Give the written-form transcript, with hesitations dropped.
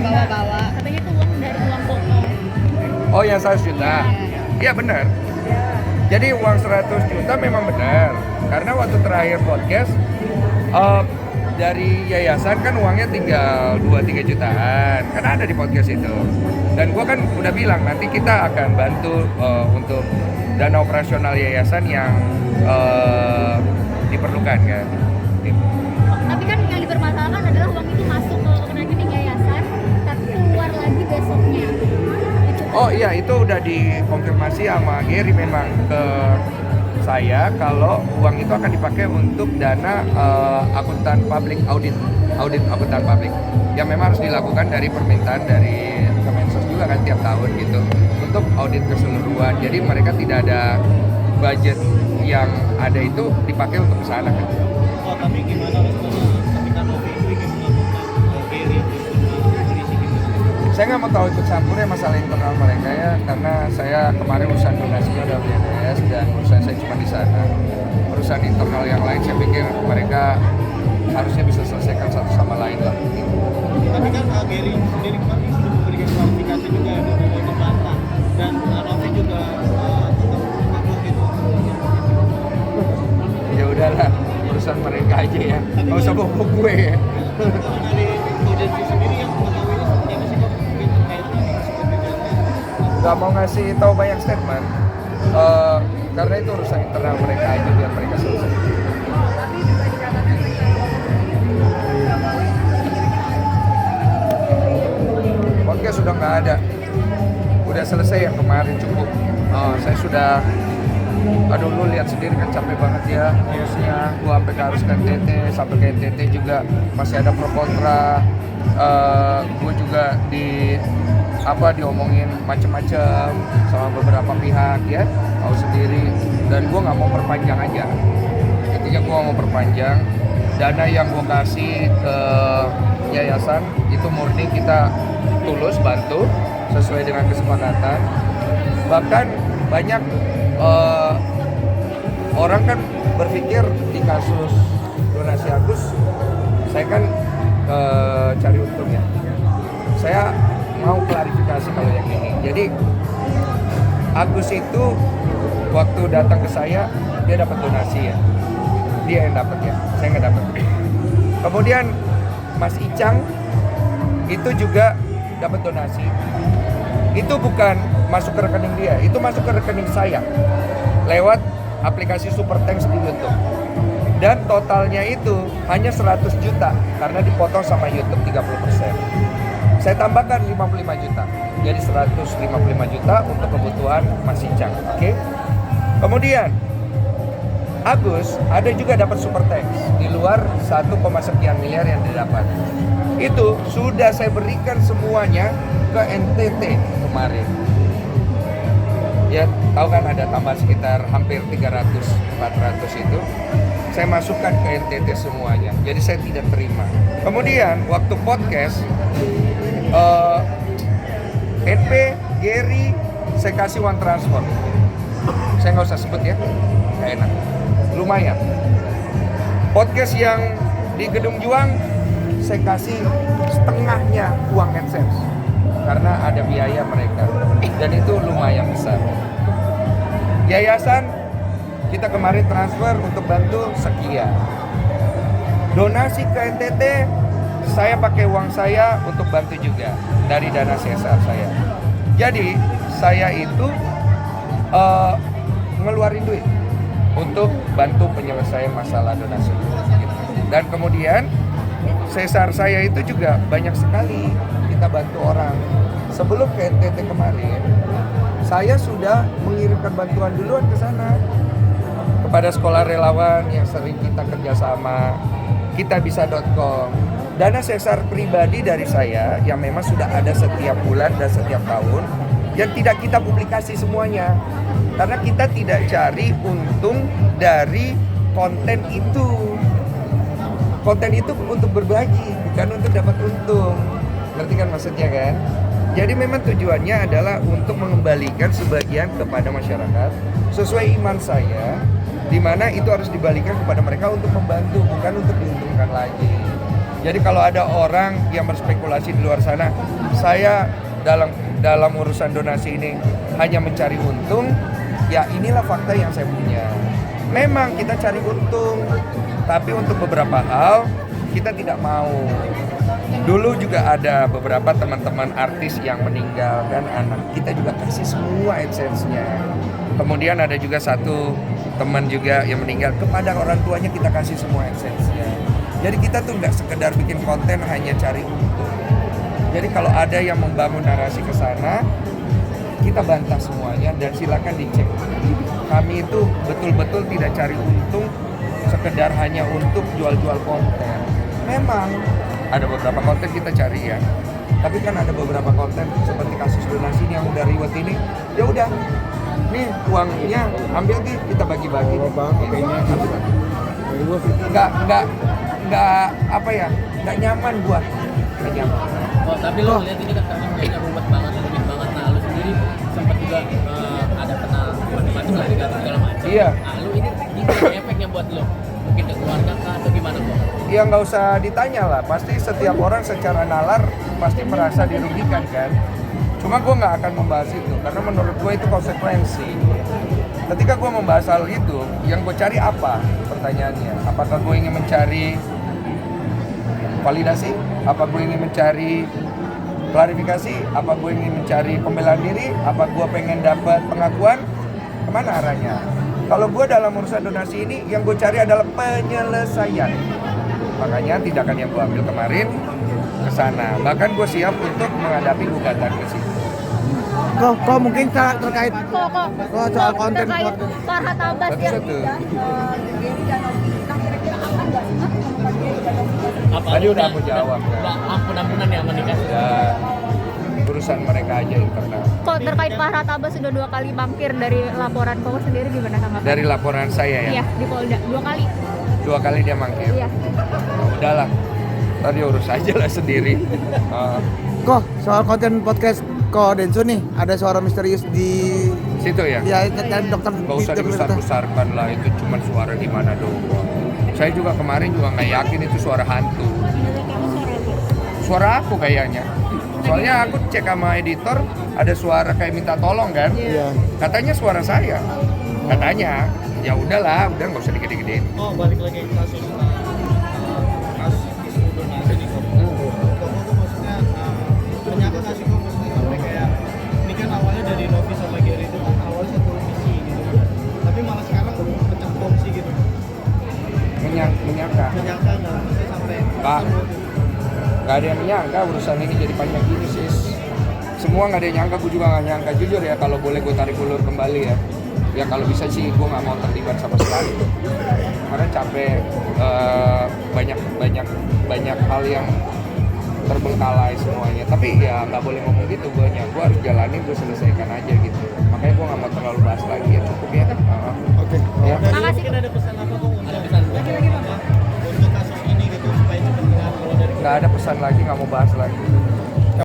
bawa-bawa. Katanya itu uang dari uang pokok. Oh yang 100 juta? Iya benar. Jadi uang 100 juta memang benar. Karena waktu terakhir podcast dari yayasan kan uangnya tinggal 2-3 jutaan. Karena ada di podcast itu. Dan gue kan udah bilang nanti kita akan bantu untuk dana operasional yayasan yang diperlukan kan. Tapi kan yang dipermasalahkan adalah uang itu masuk ke rekening yayasan, tapi keluar lagi besoknya. Oh iya, itu udah dikonfirmasi sama Gary memang ke saya kalau uang itu akan dipakai untuk dana akuntan publik, audit akuntan publik yang memang harus dilakukan dari permintaan dari Kemensos juga kan tiap tahun gitu untuk audit keseluruhan. Jadi mereka tidak ada budget yang ada itu dipakai untuk kesana kan. Oh, tapi gimana responnya ketika Novi itu ingin melakukan Gary untuk polisi gitu? Saya nggak mau tahu ikut campur ya masalah internal mereka ya, karena saya kemarin urusan donasinya udah beres dan urusan saya cuma di sana. Urusan internal yang lain saya pikir mereka harusnya bisa selesaikan satu sama lain lah. Tapi kan Gary sendiri kemarin sudah memberikan klarifikasi juga dari bantah dan Novi juga tetap mengaku gitu. Ya udahlah, urusan mereka aja ya, nggak usah bawa gue ya. Kalau dari audisi sendiri yang mengetahui seperti apa sih kok mungkin terkait ini Nggak mau ngasih tahu banyak statement, karena itu urusan internal mereka aja biar mereka selesai. Podcast sudah nggak ada, udah selesai yang kemarin cukup. Saya sudah, aduh lu lihat sendiri kan capek banget ya harusnya gua sampai harus ke NTT, sampai ke NTT juga masih ada pro kontra. Gue juga diomongin macem-macem sama beberapa pihak ya, tahu sendiri, dan gue nggak mau perpanjang aja. Intinya gue mau perpanjang dana yang gue kasih ke yayasan itu murni kita tulus bantu sesuai dengan kesepakatan. Bahkan banyak orang kan berpikir di kasus donasi Agus saya kan cari untung ya. Saya mau klarifikasi kalau yang ini. Jadi Agus itu waktu datang ke saya dia dapat donasi ya. Dia yang dapat ya, saya nggak dapat. Kemudian Mas Icang itu juga dapat donasi. Itu bukan masuk ke rekening dia, itu masuk ke rekening saya lewat aplikasi Super Thanks di YouTube. Dan totalnya itu hanya 100 juta karena dipotong sama YouTube 30%. Saya tambahkan 55 juta. Jadi 155 juta untuk kebutuhan Mas Icang. Oke. Kemudian Agus ada juga dapat Super Thanks di luar 1, sekian miliar yang didapat. Itu sudah saya berikan semuanya ke NTT kemarin. Ya, tahu kan ada tambah sekitar hampir 300-400 itu. Saya masukkan ke NTT semuanya. Jadi saya tidak terima. Kemudian waktu podcast NP, Gary, saya kasih uang transfer. Saya nggak usah sebut ya, nggak enak. Lumayan. Podcast yang di Gedung Juang, saya kasih setengahnya uang AdSense karena ada biaya mereka dan itu lumayan besar. Yayasan kita kemarin transfer untuk bantu sekian. Donasi ke NTT saya pakai uang saya untuk bantu juga dari dana CSR saya. Jadi saya itu ngeluarin duit untuk bantu penyelesaian masalah donasi. Dan kemudian CSR saya itu juga banyak sekali kita bantu orang. Sebelum ke NTT kemarin, saya sudah mengirimkan bantuan duluan ke sana kepada sekolah relawan yang sering kita kerjasama, kitabisa.com. Dana CSR pribadi dari saya yang memang sudah ada setiap bulan dan setiap tahun yang tidak kita publikasi semuanya karena kita tidak cari untung dari konten itu. Konten itu untuk berbagi, bukan untuk dapat untung. Ngerti kan maksudnya kan? Jadi memang tujuannya adalah untuk mengembalikan sebagian kepada masyarakat sesuai iman saya, di mana itu harus dibalikan kepada mereka untuk membantu, bukan untuk diuntungkan lagi. Jadi kalau ada orang yang berspekulasi di luar sana, saya dalam urusan donasi ini hanya mencari untung, ya inilah fakta yang saya punya. Memang kita cari untung, tapi untuk beberapa hal kita tidak mau. Dulu juga ada beberapa teman-teman artis yang meninggalkan anak, kita juga kasih semua AdSense-nya. Kemudian ada juga satu teman juga yang meninggal, kepada orang tuanya kita kasih semua AdSense-nya. Jadi kita tuh nggak sekedar bikin konten hanya cari untung. Jadi kalau ada yang membangun narasi ke sana, kita bantah semuanya dan silakan dicek. Kami itu betul-betul tidak cari untung sekedar hanya untuk jual-jual konten. Memang ada beberapa konten kita cari ya, tapi kan ada beberapa konten seperti kasus donasi yang udah riwet ini, ya udah, nih uangnya ambil kita bagi-bagi. Nggak apa ya, nggak nyaman buat, nggak nyaman. Oh, tapi lo lihat ini kan karena kayaknya ruwet banget, rumit banget. Nah, lu sendiri sempat juga ada kena macam-macam lah dengan segala macam. Iya. Nah, lu ini efeknya buat lo, mungkin ke keluarga kah atau gimana kok? Ya nggak usah ditanya lah, pasti setiap orang secara nalar pasti merasa dirugikan kan. Cuma gue nggak akan membahas itu, karena menurut gue itu konsekuensi. Ketika gue membahas hal itu, yang gue cari apa? Pertanyaannya, apakah gue ingin mencari validasi? Apa gue ingin mencari klarifikasi? Apa gue ingin mencari pembelaan diri? Apa gue pengen dapat pengakuan? Kemana arahnya? Kalau gue dalam urusan donasi ini, yang gue cari adalah penyelesaian. Makanya tindakan yang gue ambil kemarin ke sana. Bahkan gue siap untuk menghadapi gugatan ke situ. Kok mungkin terkait soal konten terkait Farhat Abbas yang Satu-satu. Gary dan Novi bilang kira-kira akan nggak sih Mas sama Gary dan Novi? Tadi udah aku jawab kan. Udah ampun-ampunan ya menikah. Ya, urusan mereka aja internal. Kok terkait Farhat Abbas sudah 2 kali mangkir dari laporan Koko sendiri gimana tanggapan? Dari laporan saya ya, Iya, di Polda 2 kali. 2 kali dia mangkir. Iya. Nah, udahlah, tadi urus aja lah sendiri. kok soal konten podcast kok Densu nih ada suara misterius di Situ ya? ya dari dokter. Gak usah dibesar-besarkan lah, itu cuma suara di mana doang. Saya juga kemarin juga nggak yakin itu suara hantu. Suara aku kayaknya. Soalnya aku cek sama editor, ada suara kayak minta tolong kan? Iya. Katanya suara saya. Katanya, ya udahlah, udah nggak usah digede-gedein. Oh, balik lagi ke kasus isu donasi nih kok. Kok maksudnya menyangka nggak sih kok maksudnya sampai kayak ini kan awalnya dari Novi sama Gary itu kan awalnya satu visi gitu kan. Tapi malah sekarang pecah kongsi gitu. Menyangka. Menyangka nggak maksudnya sampai Pak. Gak ada yang menyangka urusan ini jadi panjang gini sis. Semua gak ada yang nyangka, gue juga gak nyangka. Jujur ya, kalau boleh gue tarik ulur kembali ya. Ya kalau bisa sih gue gak mau terlibat sama sekali. Karena capek, banyak hal yang terbengkalai semuanya. Tapi ya gak boleh ngomong gitu gue harus jalanin, gue selesaikan aja gitu. Makanya gue gak mau terlalu bahas lagi ya, cukup ya. Oke. Ya. Makasih. mungkin ada pesan apa kok Ada pesan untuk kasus ini gitu supaya cepat kelar kalau dari Gak ada pesan lagi, gak mau bahas lagi.